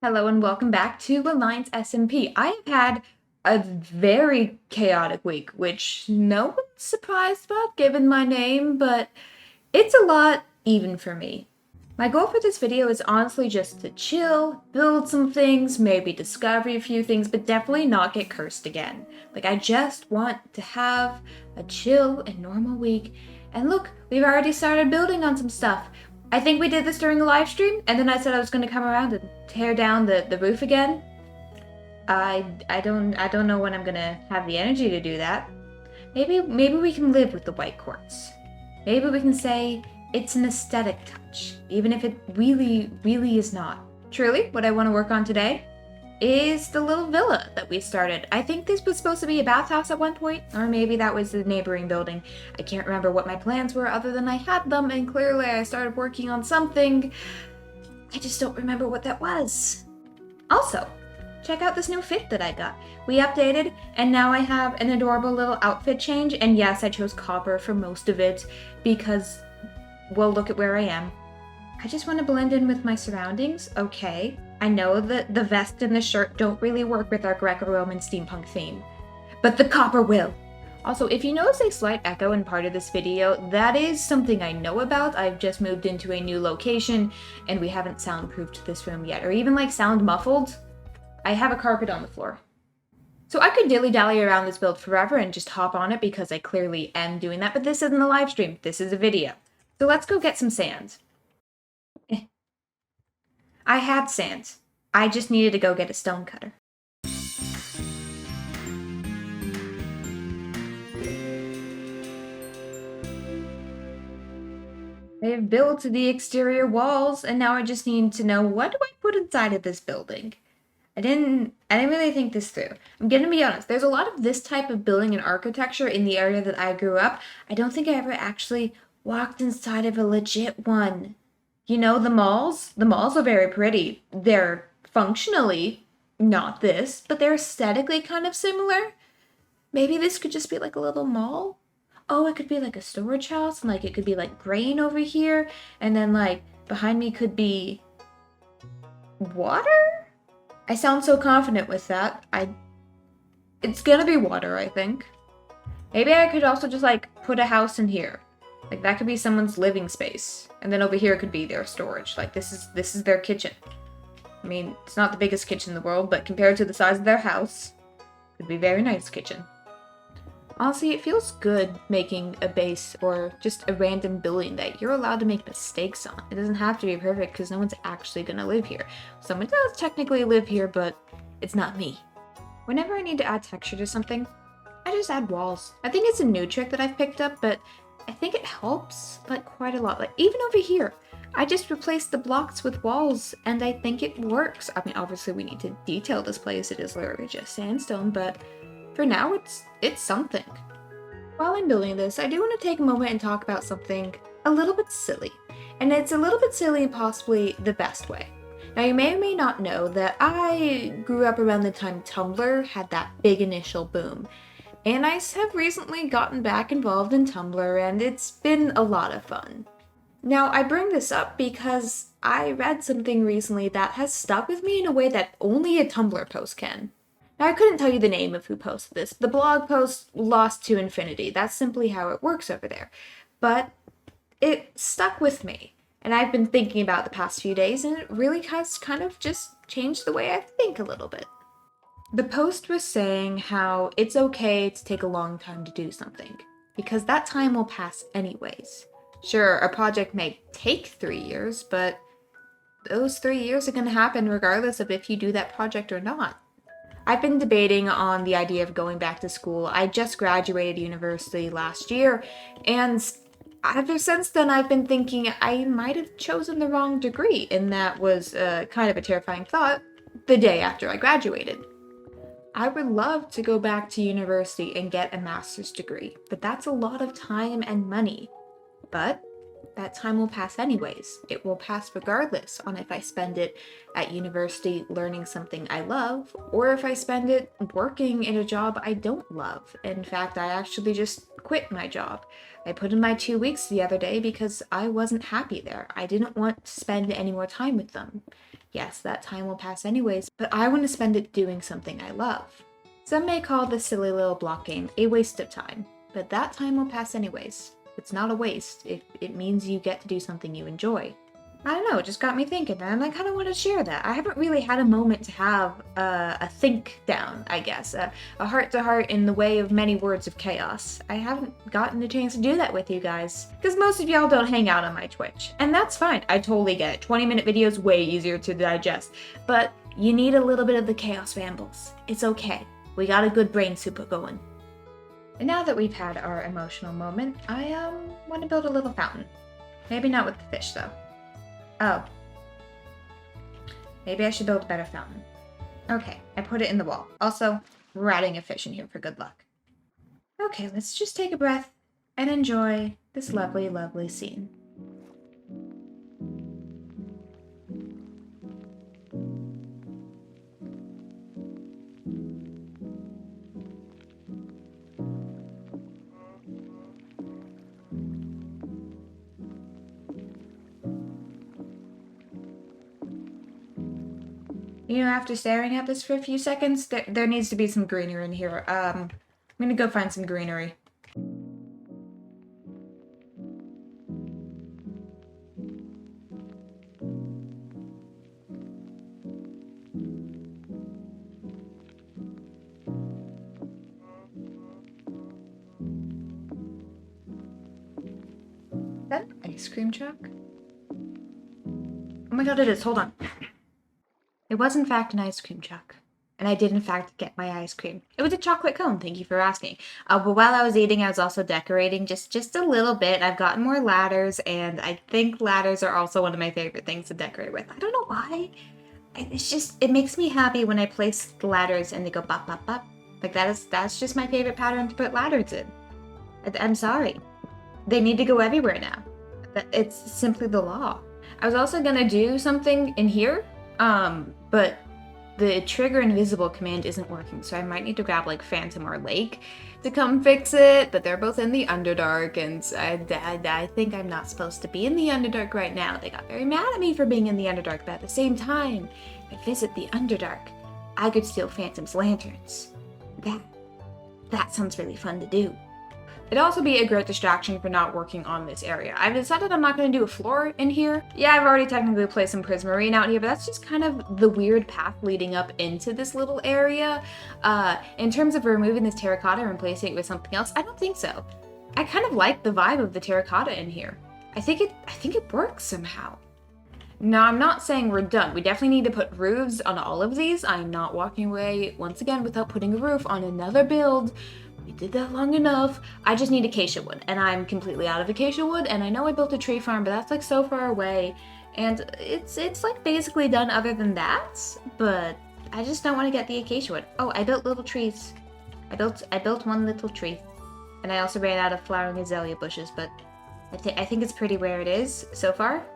Hello and welcome back to Alliance SMP. I have had a very chaotic week, which no one's surprised about given my name, but it's a lot even for me. My goal for this video is honestly just to chill, build some things, maybe discover a few things, but definitely not get cursed again. I just want to have a chill and normal week. And look, we've already started building on some stuff. I think we did this during a live stream, and then I said I was going to come around and tear down the roof again. I don't know when I'm going to have the energy to do that. Maybe we can live with the white quartz. Maybe we can say it's an aesthetic touch, even if it really is not. Truly, what I want to work on today is the little villa that we started. I think this was supposed to be a bathhouse at one point, or maybe that was the neighboring building. I can't remember what my plans were other than I had them, and clearly I started working on something. I just don't remember what that was. Also, check out this new fit that I got. We updated, and now I have an adorable little outfit change, and yes, I chose copper for most of it, because, well, look at where I am. I just want to blend in with my surroundings, okay. I know that the vest and the shirt don't really work with our Greco-Roman steampunk theme, but the copper will. Also, if you notice a slight echo in part of this video, that is something I know about. I've just moved into a new location, and we haven't soundproofed this room yet, or even sound muffled. I have a carpet on the floor. So I could dilly-dally around this build forever and just hop on it because I clearly am doing that, but this isn't a live stream, this is a video. So let's go get some sand. I had sand. I just needed to go get a stone cutter. I have built the exterior walls, and now I just need to know, what do I put inside of this building? I didn't really think this through. I'm gonna be honest, there's a lot of this type of building and architecture in the area that I grew up. I don't think I ever actually walked inside of a legit one. You know, the malls are very pretty. They're functionally not this, but they're aesthetically kind of similar. Maybe this could just be like a little mall. Oh, it could be like a storage house, and it could be grain over here, and then behind me could be water? I sound so confident with that. It's gonna be water, I think. Maybe I could also just put a house in here. That could be someone's living space. And then over here could be their storage. This is their kitchen. I mean, it's not the biggest kitchen in the world, but compared to the size of their house, it would be a very nice kitchen. Honestly, it feels good making a base or just a random building that you're allowed to make mistakes on. It doesn't have to be perfect because no one's actually gonna live here. Someone does technically live here, but it's not me. Whenever I need to add texture to something, I just add walls. I think it's a new trick that I've picked up, but I think it helps quite a lot. Even over here, I just replaced the blocks with walls, and I think it works. I mean, obviously we need to detail this place. It is literally just sandstone, but for now, it's something. While I'm building this, I do want to take a moment and talk about something a little bit silly. And it's a little bit silly in possibly the best way. Now, you may or may not know that I grew up around the time Tumblr had that big initial boom. And I have recently gotten back involved in Tumblr, and it's been a lot of fun. Now, I bring this up because I read something recently that has stuck with me in a way that only a Tumblr post can. Now, I couldn't tell you the name of who posted this. The blog post lost to infinity. That's simply how it works over there. But it stuck with me, and I've been thinking about the past few days, and it really has kind of just changed the way I think a little bit. The post was saying how it's okay to take a long time to do something, because that time will pass anyways. Sure, a project may take 3 years, but those 3 years are going to happen regardless of if you do that project or not. I've been debating on the idea of going back to school. I just graduated university last year, and ever since then I've been thinking I might have chosen the wrong degree, and that was kind of a terrifying thought the day after I graduated. I would love to go back to university and get a master's degree, but that's a lot of time and money. But that time will pass anyways. It will pass regardless on if I spend it at university learning something I love, or if I spend it working in a job I don't love. In fact, I actually just quit my job. I put in my 2 weeks the other day because I wasn't happy there. I didn't want to spend any more time with them. Yes, that time will pass anyways, but I want to spend it doing something I love. Some may call this silly little block game a waste of time, but that time will pass anyways. It's not a waste. It means you get to do something you enjoy. I don't know, it just got me thinking, and I kind of want to share that. I haven't really had a moment to have a think down, I guess, a heart-to-heart in the way of many words of chaos. I haven't gotten a chance to do that with you guys, because most of y'all don't hang out on my Twitch, and that's fine. I totally get it. 20-minute videos, way easier to digest, but you need a little bit of the chaos rambles. It's okay. We got a good brain super going. And now that we've had our emotional moment, I want to build a little fountain. Maybe not with the fish, though. Oh. Maybe I should build a better fountain. Okay, I put it in the wall. Also, we're adding a fish in here for good luck. Okay, let's just take a breath and enjoy this lovely, lovely scene. You know, after staring at this for a few seconds, there needs to be some greenery in here. I'm gonna go find some greenery. Is that an ice cream truck? Oh my god, it is. Hold on. It was in fact an ice cream truck, and I did in fact get my ice cream. It was a chocolate cone, thank you for asking. But while I was eating, I was also decorating just a little bit. I've gotten more ladders, and I think ladders are also one of my favorite things to decorate with. I don't know why. It's just, it makes me happy when I place the ladders and they go bop, bop, bop. Like that's just my favorite pattern to put ladders in. I'm sorry. They need to go everywhere now. It's simply the law. I was also gonna do something in here, but the trigger invisible command isn't working, so I might need to grab like Phantom or Lake to come fix it, but they're both in the Underdark, and I think I'm not supposed to be in the Underdark right now. They got very mad at me for being in the Underdark, but at the same time, if I visit the Underdark, I could steal Phantom's lanterns. That sounds really fun to do. It'd also be a great distraction for not working on this area. I've decided I'm not going to do a floor in here. Yeah, I've already technically placed some prismarine out here, but that's just kind of the weird path leading up into this little area. In terms of removing this terracotta and replacing it with something else, I don't think so. I kind of like the vibe of the terracotta in here. I think it works somehow. Now, I'm not saying we're done. We definitely need to put roofs on all of these. I'm not walking away, once again, without putting a roof on another build. We did that long enough. I just need acacia wood, and I'm completely out of acacia wood, and I know I built a tree farm, but that's like so far away, and it's like basically done other than that, but I just don't want to get the acacia wood. Oh, I built little trees. I built one little tree, and I also ran out of flowering azalea bushes, but I think it's pretty where it is so far.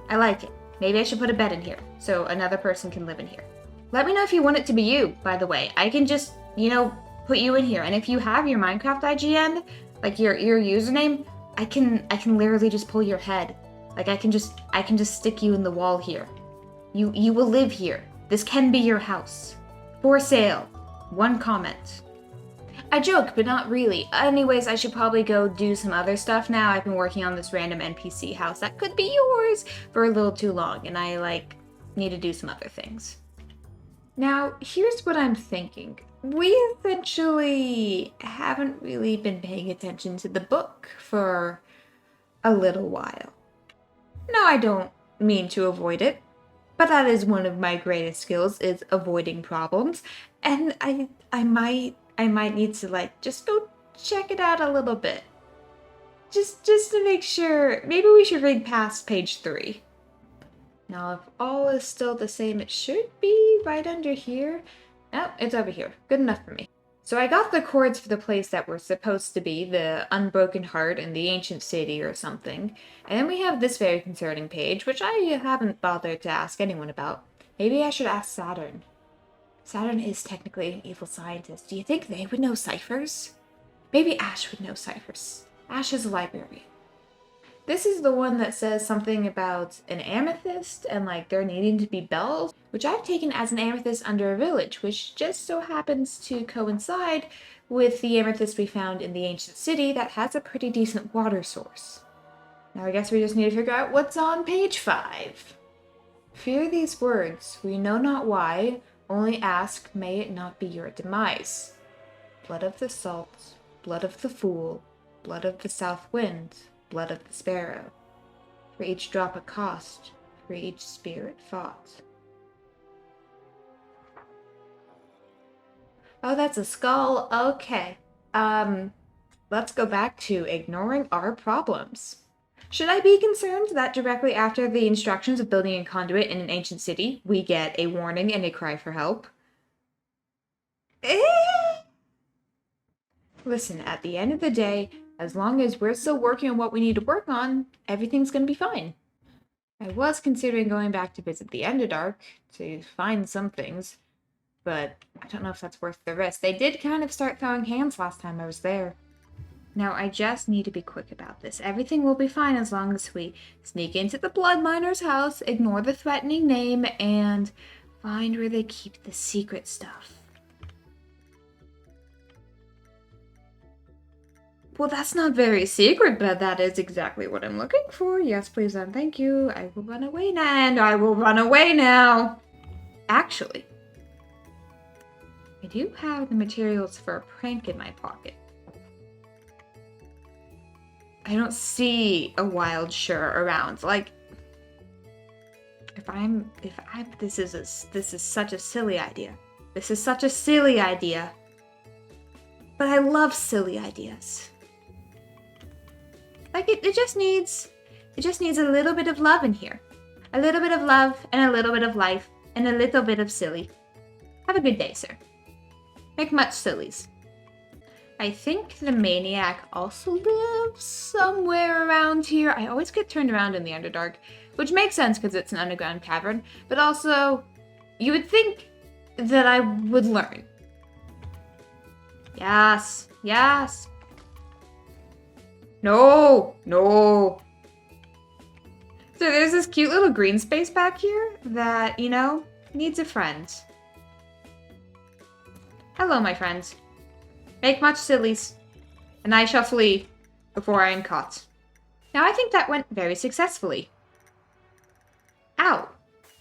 I like it. Maybe I should put a bed in here, so another person can live in here. Let me know if you want it to be you, by the way. I can just, put you in here, and if you have your Minecraft IGN, like your username, I can literally just pull your head. Like I can just stick you in the wall here. You will live here. This can be your house. For sale. 1 comment. I joke, but not really. Anyways, I should probably go do some other stuff now. I've been working on this random NPC house that could be yours for a little too long, and I need to do some other things. Now, here's what I'm thinking. We essentially haven't really been paying attention to the book for a little while. No, I don't mean to avoid it, but that is one of my greatest skills, is avoiding problems, and I might need to just go check it out a little bit. Just to make sure. Maybe we should read past page 3. Now, if all is still the same, it should be right under here. Oh, it's over here. Good enough for me. So I got the chords for the place that were supposed to be, the Unbroken Heart in the Ancient City or something. And then we have this very concerning page, which I haven't bothered to ask anyone about. Maybe I should ask Saturn. Saturn is technically an evil scientist. Do you think they would know ciphers? Maybe Ash would know ciphers. Ash is a librarian. This is the one that says something about an amethyst and like there needing to be bells, which I've taken as an amethyst under a village, which just so happens to coincide with the amethyst we found in the ancient city that has a pretty decent water source. Now I guess we just need to figure out what's on page 5. Fear these words, we know not why, only ask, may it not be your demise. Blood of the salt, blood of the fool, blood of the south wind, blood of the sparrow. For each drop a cost, for each spirit fought. Oh, that's a skull. Okay. Let's go back to ignoring our problems. Should I be concerned that directly after the instructions of building a conduit in an ancient city, we get a warning and a cry for help? Listen, at the end of the day, as long as we're still working on what we need to work on, everything's gonna be fine. I was considering going back to visit the Underdark to find some things, but I don't know if that's worth the risk. They did kind of start throwing hands last time I was there. Now, I just need to be quick about this. Everything will be fine as long as we sneak into the Blood Miner's house, ignore the threatening name, and find where they keep the secret stuff. Well, that's not very secret, but that is exactly what I'm looking for. Yes, please, and thank you. I will run away now, and I will run away now. Actually, I do have the materials for a prank in my pocket. I don't see a wild sure around. Like, this is such a silly idea. This is such a silly idea. But I love silly ideas. Like, it just needs a little bit of love in here. A little bit of love, and a little bit of life, and a little bit of silly. Have a good day, sir. Make much sillies. I think the maniac also lives somewhere around here. I always get turned around in the Underdark, which makes sense because it's an underground cavern, but also, you would think that I would learn. Yes, yes. No, no. So there's this cute little green space back here that, you know, needs a friend. Hello, my friend. Make much sillies, and I shall flee before I am caught. Now, I think that went very successfully. Ow.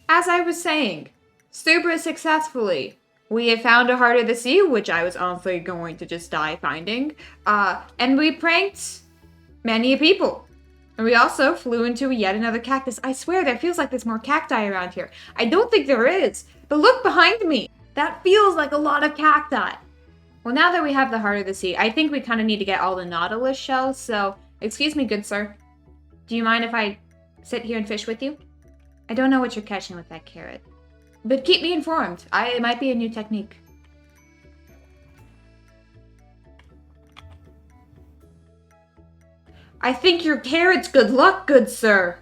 As I was saying, super successfully. We had found a heart of the sea, which I was honestly going to just die finding. And we pranked many people. And we also flew into yet another cactus. I swear, there feels like there's more cacti around here. I don't think there is. But look behind me. That feels like a lot of cacti. Well, now that we have the heart of the sea, I think we kind of need to get all the nautilus shells. So, excuse me, good sir. Do you mind if I sit here and fish with you? I don't know what you're catching with that carrot. But keep me informed. It might be a new technique. I think your carrot's good luck, good sir.